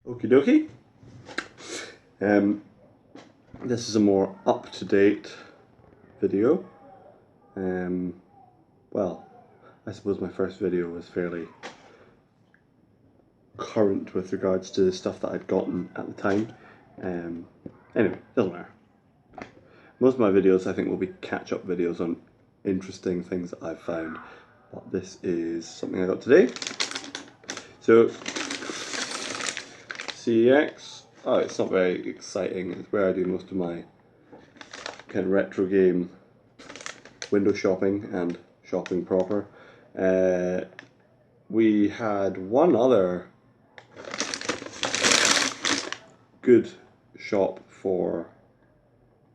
Okie dokie. Um, this is a more up-to-date video. Um, well, I suppose my first video was fairly current with regards to the stuff that I'd gotten at the time. Anyway, doesn't matter. Most of my videos I think will be catch-up videos on interesting things that I've found. But this is something I got today. So, CEX. Oh, it's not very exciting. It's where I do most of my kind of retro game window shopping and shopping proper. We had one other good shop for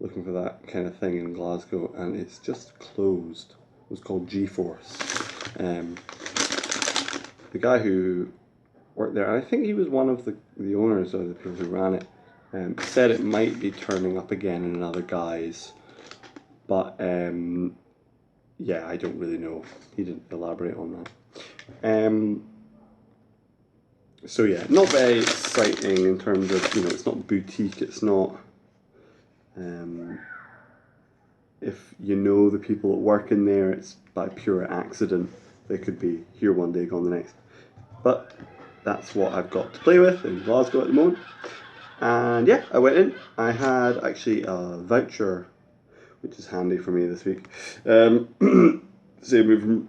looking for that kind of thing in Glasgow, and it's just closed. It was called G-Force. The guy who worked there, and I think he was one of the owners or the people who ran it, said it might be turning up again in another guise, but yeah, I don't really know. He didn't elaborate on that. So yeah, not very exciting in terms of, it's not boutique, it's not, if you know the people that work in there, it's by pure accident. They could be here one day, gone the next. But that's what I've got to play with in Glasgow at the moment. And yeah, I went in. I had actually a voucher, which is handy for me this week. Save me from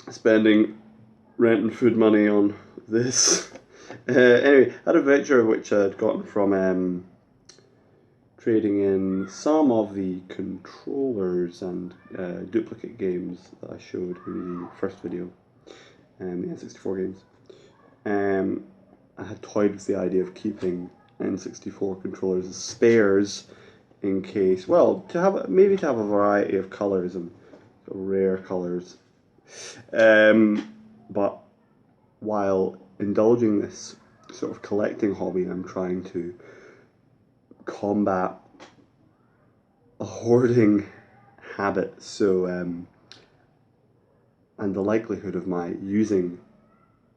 spending rent and food money on this. Anyway, I had a voucher which I'd gotten from trading in some of the controllers and duplicate games that I showed in the first video, the N64 games. I had toyed with the idea of keeping N64 controllers as spares in case, well, maybe to have a variety of colours and rare colours. But while indulging this sort of collecting hobby, I'm trying to combat a hoarding habit. So, and the likelihood of my using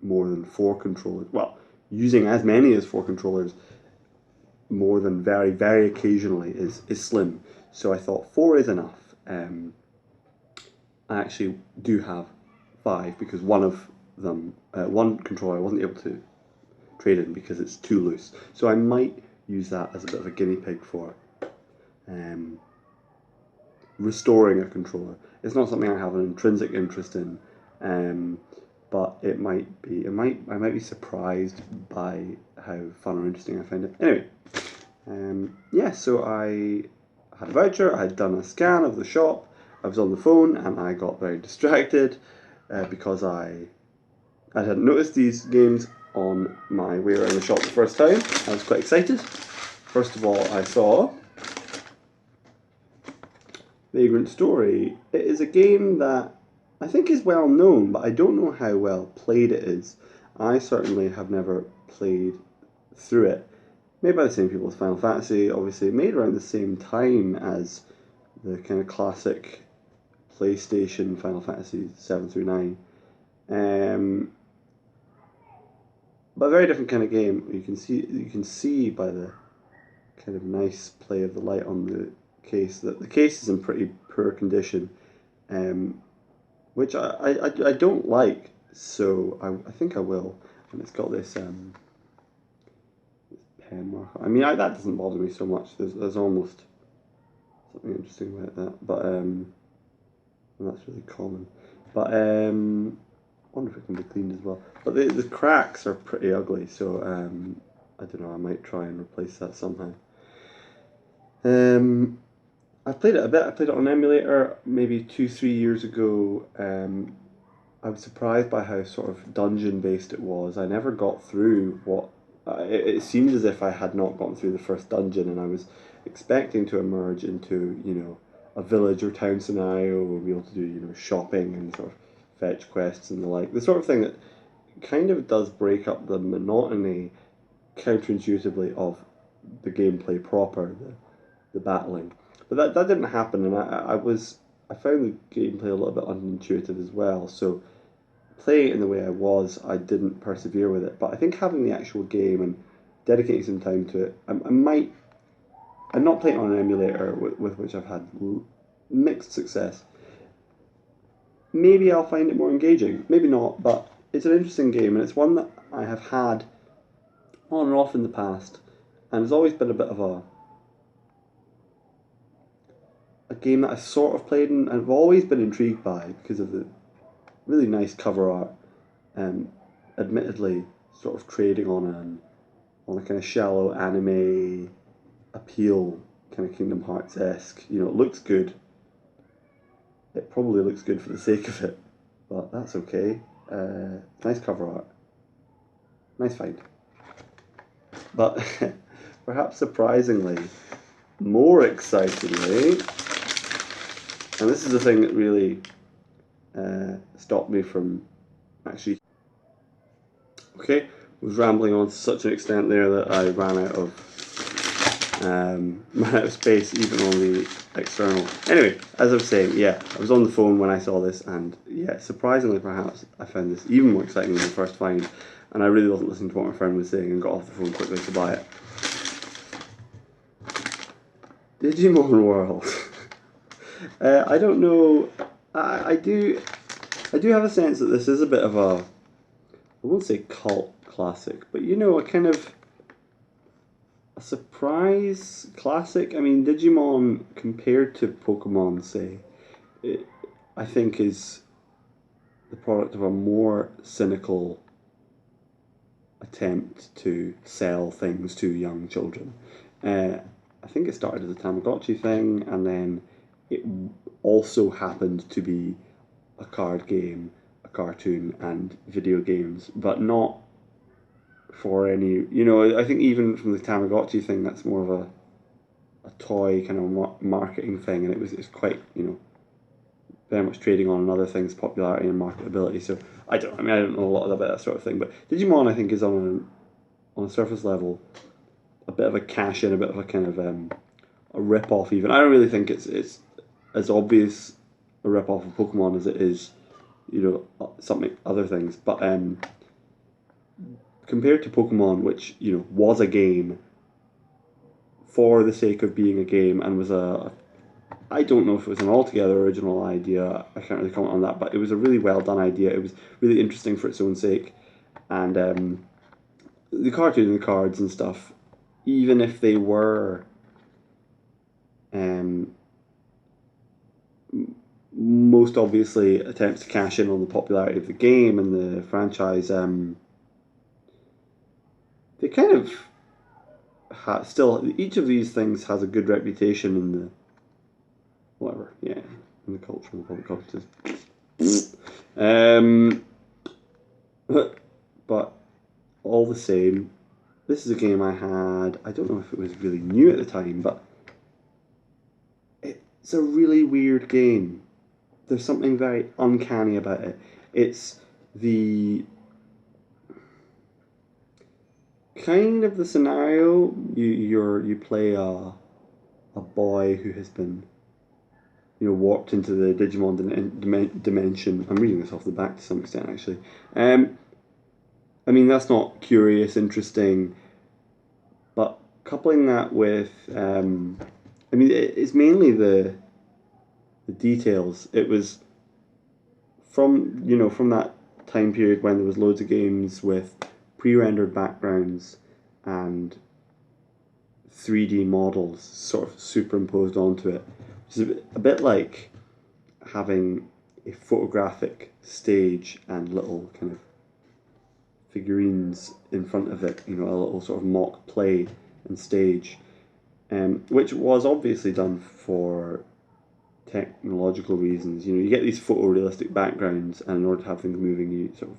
more than 4 controllers, well, using as many as 4 controllers more than very, very occasionally is slim. So I thought 4 is enough. I actually do have 5 because one of them, one controller I wasn't able to trade in because it's too loose. So I might use that as a bit of a guinea pig for restoring a controller. It's not something I have an intrinsic interest in, but it might be. I might be surprised by how fun or interesting I find it. Anyway, yeah. So I had a voucher. I had done a scan of the shop. I was on the phone and I got very distracted because I hadn't noticed these games on my way around the shop the first time. I was quite excited. First of all, I saw Vagrant Story. It is a game that I think is well known, but I don't know how well played it is. I certainly have never played through it. Made by the same people as Final Fantasy, obviously made around the same time as the kind of classic PlayStation Final Fantasy 7 through 9. But a very different kind of game. You can see by the kind of nice play of the light on the case that the case is in pretty poor condition, which I don't like. So I think I will. And it's got this pen mark. I mean, that doesn't bother me so much. There's almost something interesting about that, but and that's really common. But I wonder if it can be cleaned as well. But the cracks are pretty ugly, so I don't know. I might try and replace that somehow. I played it a bit. I played it on an emulator maybe 2-3 years ago. I was surprised by how sort of dungeon based it was. I never got through what it seemed as if I had not gotten through the first dungeon, and I was expecting to emerge into a village or town scenario where we'll be able to do shopping and sort of fetch quests and the like. The sort of thing that kind of does break up the monotony counterintuitively of the gameplay proper, the battling. But that didn't happen, and I found the gameplay a little bit unintuitive as well. So playing it in the way I was, I didn't persevere with it. But I think having the actual game and dedicating some time to it, I might. I'm not playing on an emulator with which I've had mixed success. Maybe I'll find it more engaging. Maybe not, but it's an interesting game, and it's one that I have had on and off in the past, and it's always been a bit of a game that I've sort of played and I've always been intrigued by because of the really nice cover art. Admittedly, sort of trading on a kind of shallow anime appeal, kind of Kingdom Hearts esque. You know, it looks good. It probably looks good for the sake of it, but that's okay. Nice cover art, nice find. But perhaps surprisingly, more excitingly, and this is the thing that really stopped me from actually. Okay, was rambling on to such an extent there that I ran out of space even on the external. Anyway, as I was saying, yeah, I was on the phone when I saw this, and yeah, surprisingly perhaps I found this even more exciting than the first find, and I really wasn't listening to what my friend was saying and got off the phone quickly to buy it. Digimon World. I don't know. I do have a sense that this is a bit of a, I won't say cult classic, but you know, a kind of a surprise classic. I mean, Digimon compared to Pokemon, say, it, I think is the product of a more cynical attempt to sell things to young children. I think it started as a Tamagotchi thing, and then it also happened to be a card game, a cartoon, and video games, but not for any. You know, I think even from the Tamagotchi thing, that's more of a toy kind of marketing thing, and it's quite, you know, very much trading on other things, popularity and marketability. So I don't know a lot about that sort of thing, but Digimon I think is on a surface level a bit of a cash in, a bit of a kind of a rip off. Even I don't really think it's as obvious a rip off of Pokemon as it is, you know, something other things. But compared to Pokemon, which, you know, was a game for the sake of being a game and was I don't know if it was an altogether original idea. I can't really comment on that, but it was a really well done idea. It was really interesting for its own sake, and the cartoon and the cards and stuff, even if they were um, most obviously attempts to cash in on the popularity of the game and the franchise, they kind of still, each of these things has a good reputation in the whatever, yeah, in the culture and the public consciousness. But all the same, this is a game I had. I don't know if it was really new at the time, but it's a really weird game. There's something very uncanny about it. It's the kind of the scenario you play a boy who has been, you know, warped into the Digimon dimension. I'm reading this off the back to some extent, actually. I mean, that's not curious, interesting, but coupling that with, I mean, it's mainly the details. It was from, you know, from that time period when there was loads of games with pre-rendered backgrounds and 3D models sort of superimposed onto it, which is a bit like having a photographic stage and little kind of figurines in front of it, you know, a little sort of mock play and stage, which was obviously done for technological reasons. You know, you get these photorealistic backgrounds, and in order to have things moving, you sort of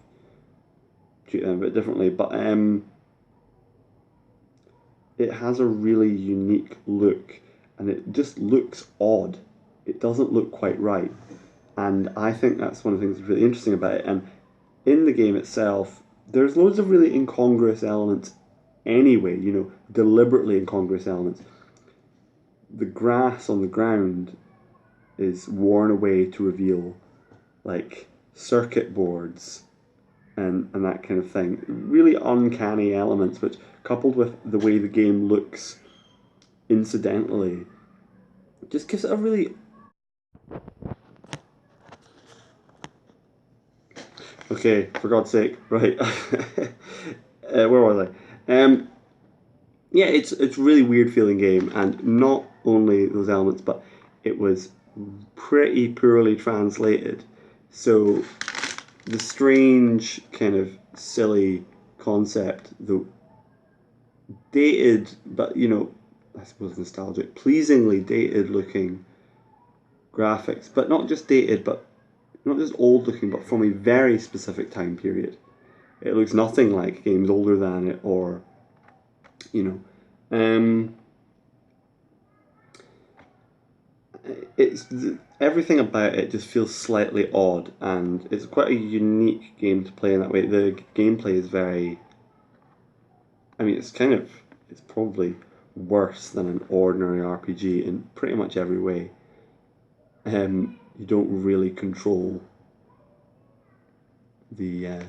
treat them a bit differently. But it has a really unique look, and it just looks odd. It doesn't look quite right, and I think that's one of the things that's really interesting about it. And in the game itself, there's loads of really incongruous elements anyway, you know, deliberately incongruous elements. The grass on the ground is worn away to reveal, like, circuit boards and that kind of thing. Really uncanny elements, which coupled with the way the game looks incidentally, just gives it a really... Okay, for God's sake, right. Where was I? Yeah, it's really weird feeling game, and not only those elements, but it was pretty poorly translated. So the strange kind of silly concept, the dated, but I suppose nostalgic, pleasingly dated looking graphics, but not just dated, but not just old looking, but from a very specific time period. It looks nothing like games older than it, or you know, um, it's everything about it just feels slightly odd, and it's quite a unique game to play in that way. The gameplay is very, I mean, it's probably worse than an ordinary RPG in pretty much every way. You don't really control the uh,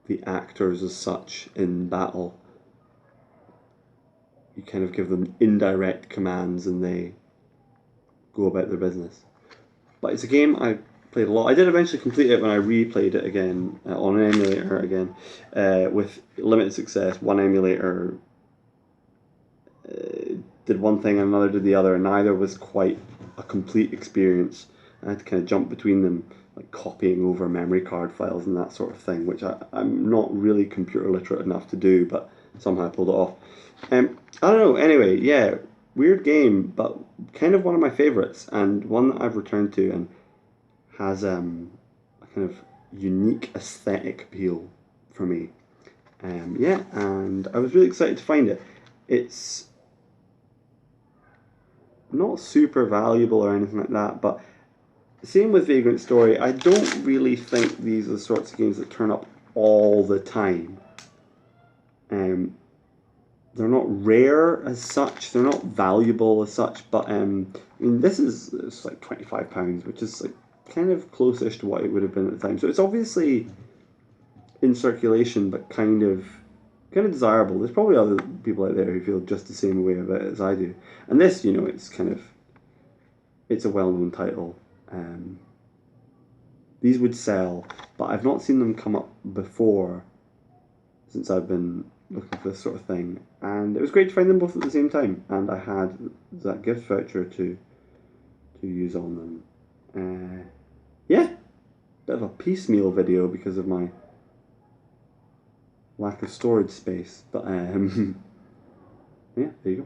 the actors as such in battle. You kind of give them indirect commands, and they go about their business. But it's a game I played a lot. I did eventually complete it when I replayed it again on an emulator again, with limited success. One emulator did one thing and another did the other, and neither was quite a complete experience. I had to kind of jump between them, like copying over memory card files and that sort of thing, which I'm not really computer literate enough to do, but somehow I pulled it off. I don't know. Anyway, yeah, weird game, but kind of one of my favorites, and one that I've returned to, and has a kind of unique aesthetic appeal for me. Yeah, and I was really excited to find it. It's not super valuable or anything like that, but same with Vagrant Story. I don't really think these are the sorts of games that turn up all the time. Um, they're not rare as such. They're not valuable as such. But I mean, this is it's like £25, which is like kind of close-ish to what it would have been at the time. So it's obviously in circulation, but kind of desirable. There's probably other people out there who feel just the same way about it as I do. And this, it's a well-known title. Um, these would sell, but I've not seen them come up before since I've been looking for this sort of thing. And it was great to find them both at the same time. And I had that gift voucher to use on them. Yeah, bit of a piecemeal video because of my lack of storage space. But yeah, there you go.